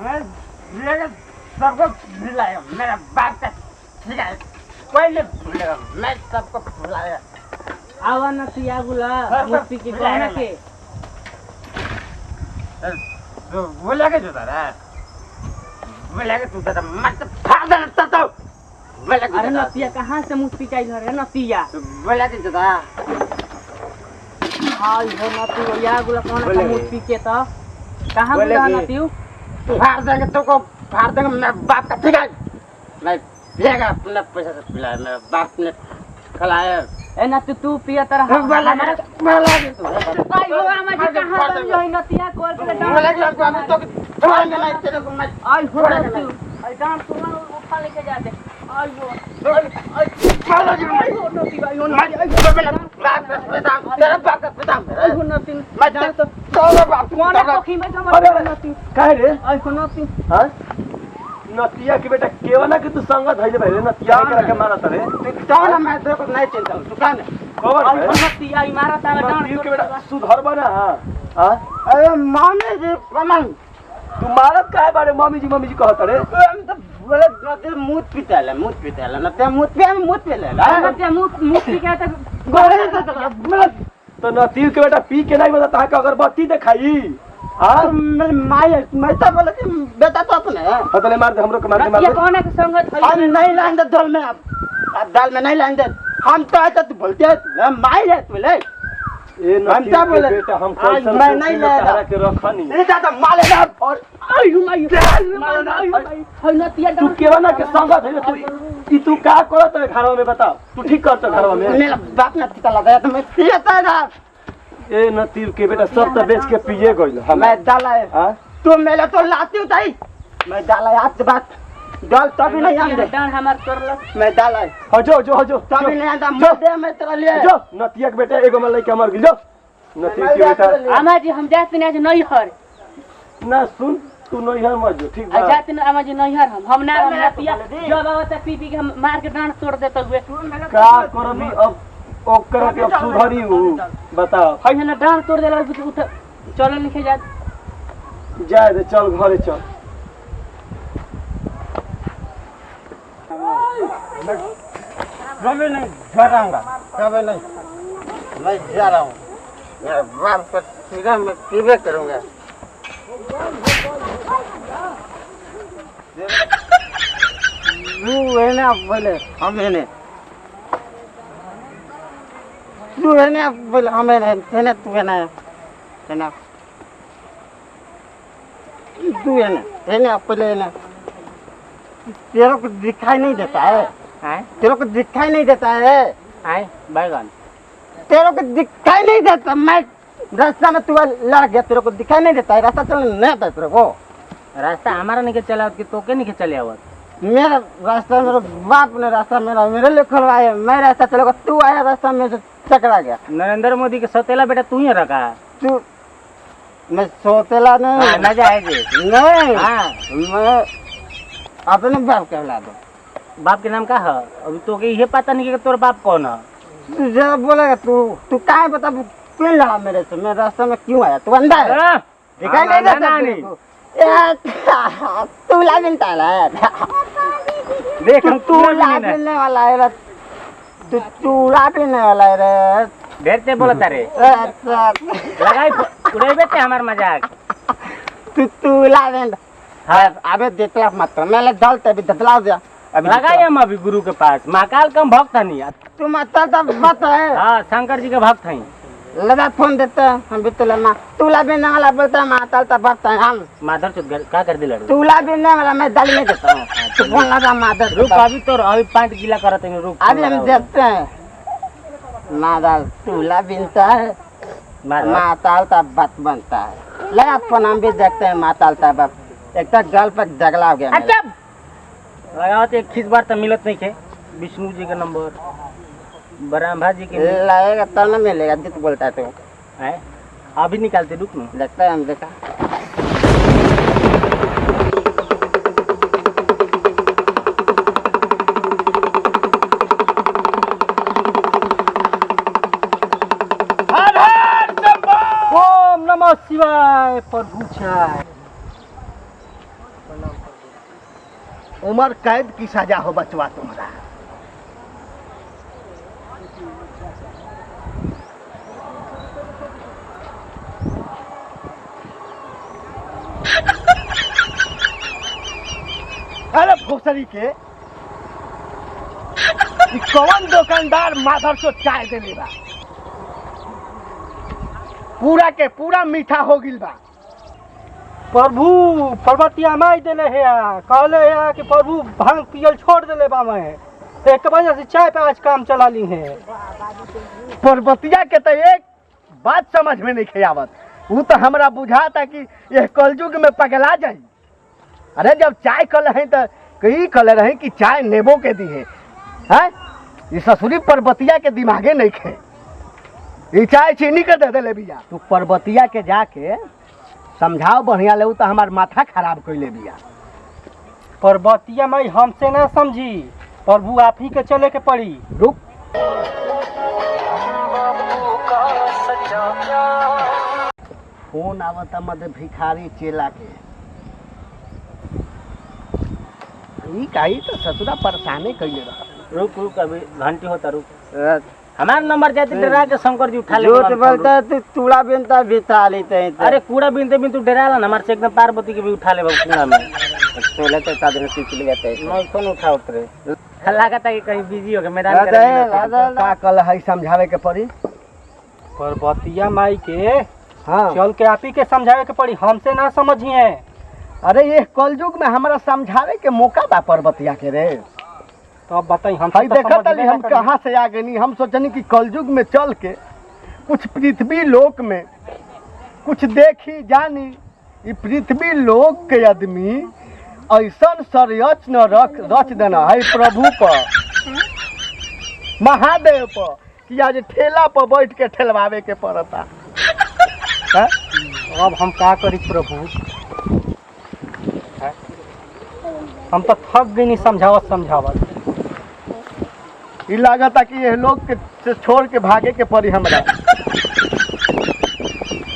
मैं सबको भुलाएगा, मेरा बाप का सिखाए कोई नहीं भूलेगा, मैं सबको भुलाएगा। आवा ना तू आगुला मूर्ति के गहना के भूलेगा जो तारा भूलेगा तू तो मत फाड़ देना तो अरे नतिया कहाँ से मूर्ति का घर है नतिया भूलेगा जो तारा हां हो नती आगुला कौन का मूर्ति के तो कहाँ बुला नती फाड़ देंगे तो को फाड़ देंगे, मेरा बाप का सिखाए मैं पिएगा अपने पैसे से पिलाया, मेरा बाप ने खिलाया। ए ना तू पिया तरह भूलेगा आई हो आमा जी कहाँ बन जो नतिया कोल पे भूलेगा तो हम तो छोड़ेंगे नहीं तेरे को, मैं आई हो तू आई डांस को उठा लेके जा दे आई हो आई हो नती भाई हो तेरा बाप का पिता आई हो नती मैं तो बाप कौन कोखी में हमर नती काहे रे आई हो नती हां नतिया के बेटा केवना के तू संग धइले भइले नतिया के मारत रे कौन मैं तेरे को नहीं चिंता हूं, दुकान कौन आई हो नती आई मारा तारा नतिया के बेटा सुधर बना हां अरे मामी जी कमन तू मारत काहे बारे मम्मी जी कहत रे हम तो बोले नते मुंह पिटाला नते मुंह पिले नतिया मूर्ति के त गोरे तो नतिया के बेटा पी के नहीं बता के अगरबत्ती दिखाई हां मेरे माय मैं तो बोले कि बेटा तो अपने है हतले मार दे हमरो के मार दे नतिया कौन है संगत हम नहीं लाएंगे दाल में, अब दाल में नहीं लाएंगे हम तो ऐसा तू बोलते है माय है तू ले ए नतिया के बेटा हम आज मैं नहीं लाया के रखनी ये दादा माले ना और आई हो नतिया तू केवना के संग धइले तू तू का करत है घरवा में बता, तू ठीक करत घरवा में मेरा बाप ने टीका लगाया तो मैं पियता था। ए नतीर के बेटा सब त बेच के पिए गइल मैं डाला है हां तू मेले तो लाती उठाई मैं डाला आज के बाद डाल तभी नहीं आंदे डांड हमार करल मैं डाला है जो तभी नहीं आंदा मुद्दे में तेरा लिए जो नतिया के बेटा एगो में लेके मर गेल जो नतीर के बेटा आमा जी हम जाते नहीं आज नहीं हर ना सुन तू नहीं है मत जो ठीक बा जाते ना आमा जी नहीं हर हम ना नतिया जो बाबा त पी के हम मार के डांड तोड़ देते हुए का करबी अब ओकर के अब सुधरी हूं बताओ है ना डांड तोड़ देला उठ चलो लिखे जा जाए दे चल घरे चल कभी नहीं झराऊंगा कभी नहीं मैं जा रहा हूँ मेरे बाप को सीधा मैं पीबे करूँगा तू है ना बोले हम है तू है ना बोले हम है ना तू है ना तू है ना पहले है ना तेरे को दिखाई नहीं देता है तेरे को दिखाई नहीं देता है आए बैगन तेरे को दिखाई नहीं देता मैं रास्ता में तू लड़ गया तेरे को दिखाई नहीं देता है रास्ता चलने नहीं आता तेरे को रास्ता हमारा नहीं के चला कि तोके नहीं के चले आवत मेरा रास्ता मेरे बाप ने रास्ता मेरे लिए खुलवाया मैं रास्ता चलेगा तू आया रास्ता में से चकरा गया नरेंद्र मोदी के सौतेला बेटा तू ही रखा तू मैं सोतेला नहीं ना जाएगी नहीं हाँ मैं अपने बाप के औलाद हूँ बाप के नाम का है अभी तो के ये पता नहीं कि तोर बाप कौन है तू जब बोलेगा तू काहे बता क्यों लड़ा मेरे से मैं रास्ता में क्यों आया तू अंधा है दिखाई नहीं देता तेरे को तू ला मिलता है देख हम तू ला मिलने वाला है तू ला मिलने वाला है रे ढेर से बोलता रे लगाई उड़े बेटे हमार मजाक तू ला मिल हाँ अबे देखला मत मैं डाल तभी दतला दिया अभी लगाए हम अभी गुरु के पास महाकाल कम भक्त नहीं तू माता तब मत है हाँ शंकर जी के भक्त हैं लगा फोन देते हम भी तुला तूला भी ना वाला बोलता माता तब भक्त है हम माधर चुत क्या कर दिला तूला भी नहीं वाला मैं दल नहीं देता हूँ तू फोन लगा माधर रुक अभी तो अभी 5 गिला करते हैं रुक अभी हम देखते हैं माधर तूला बिनता है माताल तब बात बनता है लगा फोन हम भी देखते हैं माताल तब एक तक गल पर झगड़ा हो गया अच्छा लगाओ एक खींच बार तो मिलत नहीं थे विष्णु जी का नंबर ब्रह्मा जी के लाएगा तब न मिलेगा जित बोलता है तू है अभी निकालते रुक ना देखता है हम देखा ओम नमः शिवाय प्रभु छाय उम्र कैद की सजा हो बचवा तुम्हारा। अरे भोसरी के ई कौन दुकानदार माधर को चाय देले बा? पूरा के पूरा मीठा हो गिल बा। प्रभु पर्वतिया माई देले है कहले है कि प्रभु भांग पियल छोड़ देले बा मैं एक वजह से चाय पे आज काम चला ली है। पर्वतिया के तो एक बात समझ में नहीं खेयावत। वो तो हमरा बुझाता कि यह कलयुग में पगला जाई। अरे जब चाय कल है तो कई कल रहे कि चाय नेबो के दी है, हैं? ये ससुरी पर्वतिया के दिमागे नहीं खे। ये चाय चीनी के दे दे बिया। तू पर्वतिया के जाके समझाओ बढ़िया ले, तो हमार माथा खराब कैले बिया। पर्वतिया माई हमसे ना समझी, प्रभु आप ही के चले के पड़ी। रुक फोन आवता मत भिखारी चेला के। ई काई तो ससुरा परेशाने कैले रहा। रुक रुक अभी घंटी होता रुक। हमारा नंबर जाते डरा के शंकर जी उठा ले। झूठ बोलता है तू, चूड़ा बिनता बिता लेते हैं। अरे कूड़ा बिनते बिन तू डरा ना हमारे से एकदम पार्वती के भी उठा ले कूड़ा में। पहले तो तादर सीख ले जाते हैं। मैं फोन उठा उतरे लागता कि कहीं बिजी हो गए मैदान का कल है समझावे के पड़ी। पर्वतिया माई के हाँ चल के आप ही के समझावे के पड़ी, हमसे ना समझिए। अरे ये कलयुग में हमारा समझावे के मौका बा पर्वतिया के रे। तो अब बताई हम देखा तली हम कहाँ से आ गए। हम सोचनी कि कलयुग में चल के कुछ पृथ्वी लोक में कुछ देखी जानी। ये पृथ्वी लोक के आदमी ऐसा सरयच न रच देना है प्रभु पर, महादेव पर, कि आज ठेला पर बैठ के ठेलवावे के पड़ता। अब हम का करी प्रभु, हम तो थक गई नहीं समझावत। ई लागता कि ये लोग के से छोड़ के भागे के पड़ी हमरा।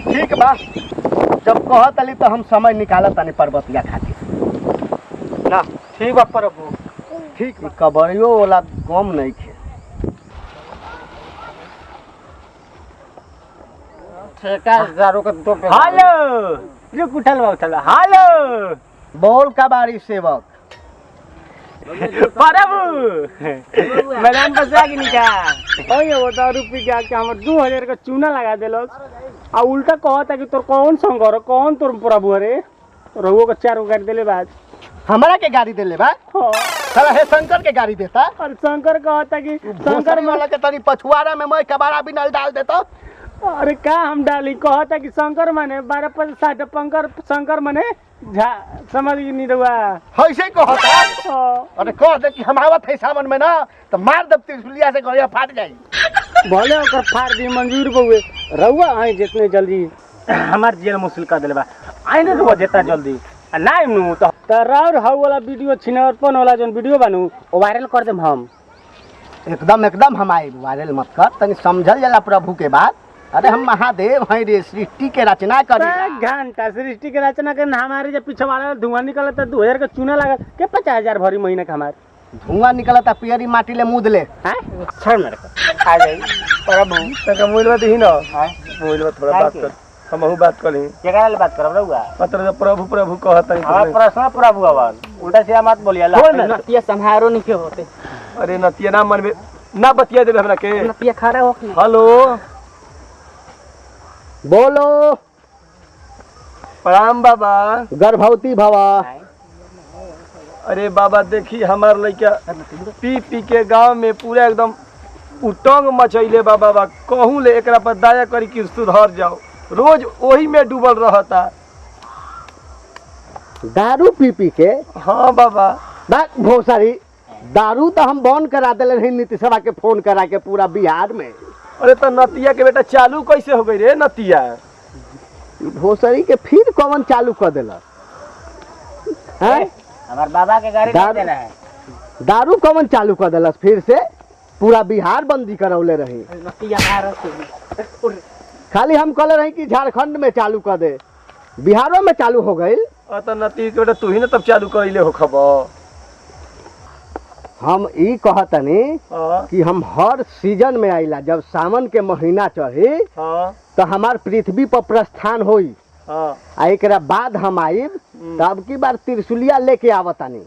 ठीक बा, जब कहत अली तो हम समय निकालत तानी पर्वतिया खातिर ना। ठीक बा प्रभु, ठीक। कबरियो वाला कम नहीं खे। ठेका हजारों का दो पैसा। हेलो रुक उठल हेलो बोल कबाड़ी सेवक। प्रभु मैदान पर जाके निका ओए वो दारू पी के आके हमर 2000 का चूना लगा देलस आ उल्टा कहता कि तोर कौन संगर कौन तोर प्रभु रे रहुओ का 4 गाड़ी देले बाद हमरा के गाड़ी देले बा। हाँ। साला हे शंकर के गाड़ी देता। और शंकर कहता कि शंकर वाला के तनी पछुआरा में मैं कबाड़ा भी नल डाल देता। अरे का हम डाली कहता कि शंकर माने 12 पर 60 पंकर शंकर माने समझ नहीं रहुआ। ऐसे कहता। अरे कह दे कि हम आवत है सावन में ना तो मार दब त्रिशूलिया से गलिया फाट जाई। भले ओकर फाड़ दी मंजूर बउए रहुआ आई जितने जल्दी हमार जेल मुश्किल कर देले बा। आई ना रहुआ जितना जल्दी ना नु तो राउर हाउ वाला वीडियो छिनारपन वाला जोन वीडियो बनू वो वायरल कर देम हम। एकदम हम आए वायरल मत कर, तनी समझल जाला प्रभु के बात। अरे हम महादेव हैं रे, सृष्टि के रचना करे। घंटा सृष्टि के रचना के हमारे जब पीछे वाला धुआं निकला था 2000 का चूना लगा के 50,000 भरी महीने का हमारे धुआं निकला था पियरी माटी ले मुद ले। छोड़ मेरे को आ जाई प्रभु तक मोबाइल दी न मोबाइल थोड़ा बात कर। हमहू बात करी केकरा ले बात करब रहुआ। मतलब प्रभु प्रभु कहत है। हमारा प्रश्न प्रभु आवाज उल्टा सीधा मत बोलिए नतिया संहारो नहीं के होते। अरे नतिया ना मन में ना बतिया देबे हमरा के। नतिया खड़ा हो हेलो बोलो प्रणाम बाबा। गर्भवती भवा। अरे बाबा देखी हमार लड़का पी पी के गांव में पूरा एकदम उटंग मचैले बाबा। कहूँ ले एकरा पर दया करी कि सुधर जाओ, रोज वही में डूबल रहता। दारू पी पी के। हाँ बाबा। बात भोसरी दारू तो हम बंद करा दिले रही नीतीशवा के फोन करा के पूरा बिहार में। अरे तो नतिया के बेटा चालू कैसे हो गई रे नतिया। भोसरी के फिर कौन चालू कर दिला है। हमार बाबा के गाड़ी दे देना है। दारू कौन चालू कर दिला फिर से पूरा बिहार बंदी करौले रही। नतिया मार खाली हम कल रही कि झारखंड में चालू कर दे, बिहारों में चालू हो गई। तो नती के बेटा तू ही ना तब चालू कर ले हो खबर। हम ई कहतनी हाँ कि हम हर सीजन में आइला, जब सावन के महीना चढ़ी हाँ तो हमार पृथ्वी पर प्रस्थान होई, हाँ आ एकरा बाद हम आइब तब की बार त्रिशूलिया लेके आवतानी।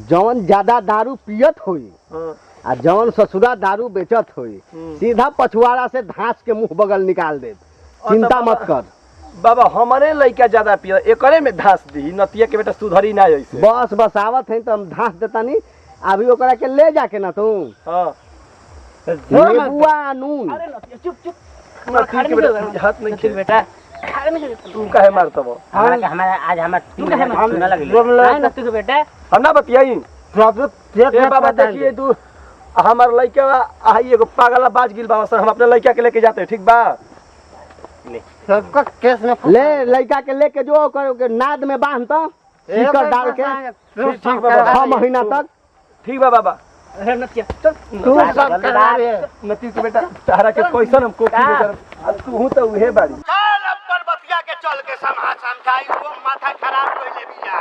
जौन ज्यादा दारू पियत होई हाँ आ जौन ससुरा दारू बेचत होई सीधा पछुआड़ा से धांस के मुंह बगल निकाल दे। चिंता मत कर बाबा, हमारे लड़का ज्यादा पिया एकरे में धांस दी, नतिया के बेटा सुधरी ना ऐसे। बस बस आवत है तो हम धांस देतानी। अभी ओकरा के ले जाके ना तू हाँ नेबुआ नून अरे नतिया चुप चुप नतिया के बेटा हाथ नहीं खेल बेटा खाने में तू काहे मारत बो? हमारा आज हमारा तू कहे हम ना ना लगे नहीं नती के बेटा हम ना बतियाई। ए बाबा देखिए तू हमार लड़का आई एगो पागला बाज गिल बाबा सर, हम अपने लड़का के लेके जाते हैं, ठीक बा? सबका केस में ले लड़का के लेके जो कर नाद में बांध तो सीकर डाल के ठीक बा बाबा, 6 महीना तक। ठीक बा बाबा। अरे नतिया चल तू सब करा रे नती के बेटा तारा के कैसन हम कोकी दे कर तू तो उहे बाड़ी। चल अब पर्वतिया के चल के समझाई, वो माथा खराब कइले बिया।